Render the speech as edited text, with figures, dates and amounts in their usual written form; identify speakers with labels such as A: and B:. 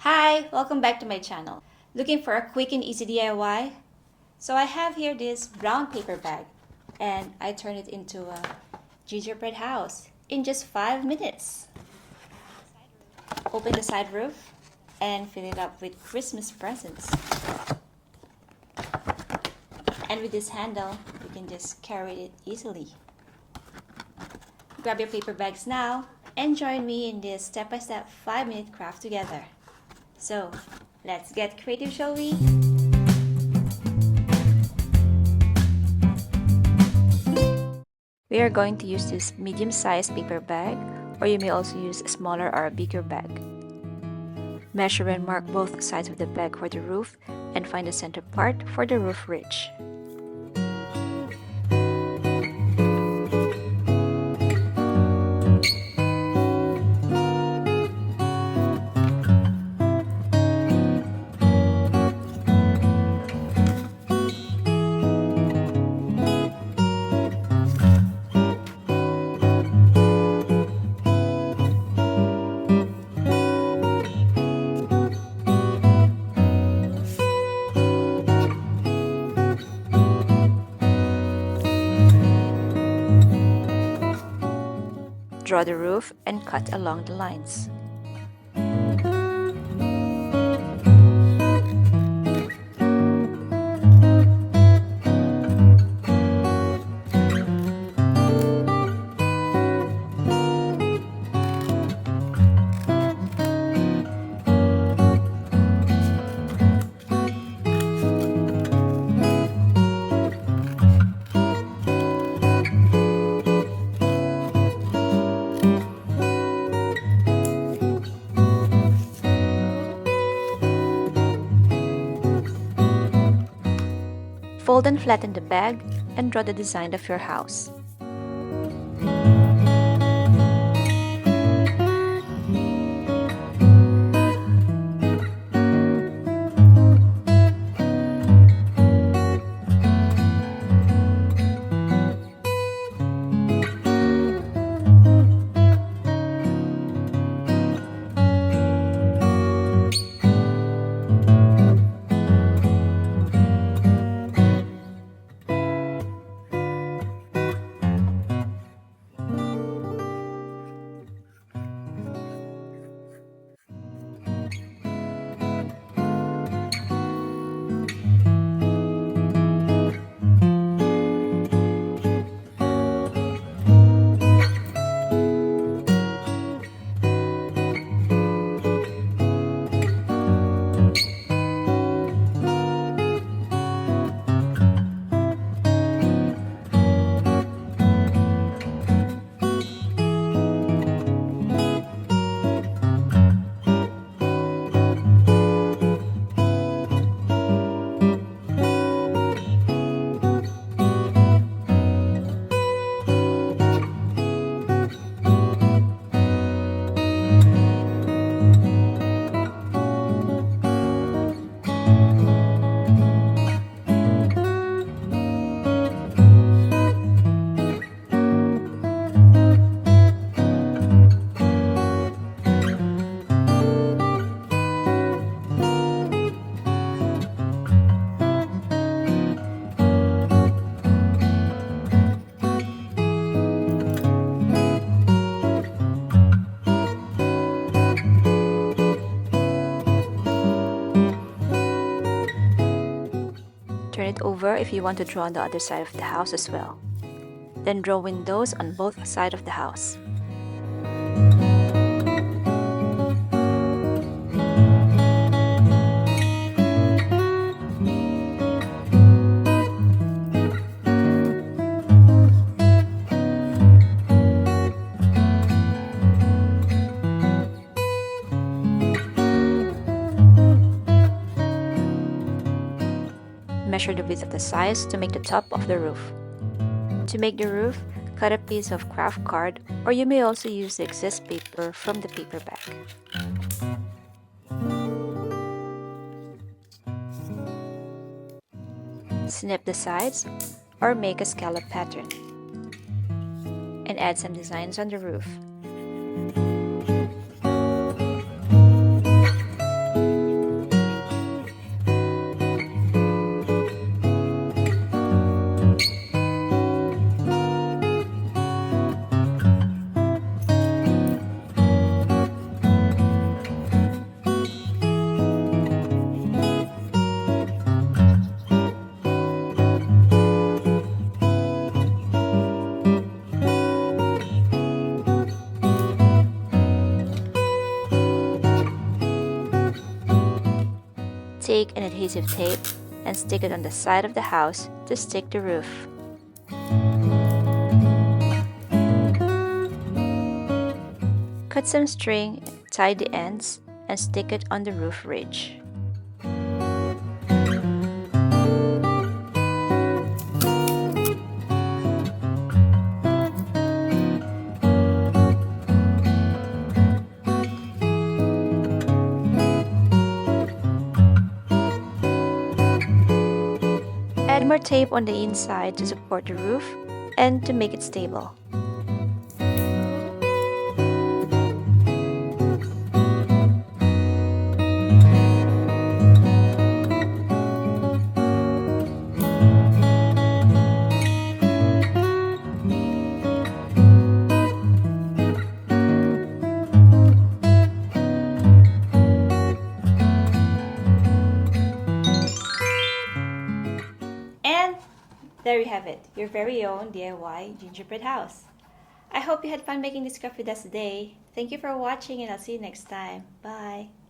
A: Hi, welcome back to my channel. Looking for a quick and easy DIY? So I have here this brown paper bag and I turn it into a gingerbread house in just 5 minutes. Open the side roof and fill it up with Christmas presents. And with this handle, you can just carry it easily. Grab your paper bags now and join me in this step-by-step 5-minute craft together. So, let's get creative, shall we? We are going to use this medium-sized paper bag, or you may also use a smaller or a bigger bag. Measure and mark both sides of the bag for the roof and find the center part for the roof ridge. Draw the roof and cut along the lines. Fold and flatten the bag and draw the design of your house. Turn it over if you want to draw on the other side of the house as well. Then draw windows on both sides of the house. Measure the width of the sides to make the top of the roof. To make the roof, cut a piece of craft card, or you may also use the excess paper from the paper bag. Snip the sides or make a scallop pattern and add some designs on the roof. take an adhesive tape and stick it on the side of the house to stick the roof. Cut some string, tie the ends, and stick it on the roof ridge. Add more tape on the inside to support the roof and to make it stable. And there you have it, your very own DIY gingerbread house. I hope you had fun making this craft with us today. Thank you for watching and I'll see you next time. Bye!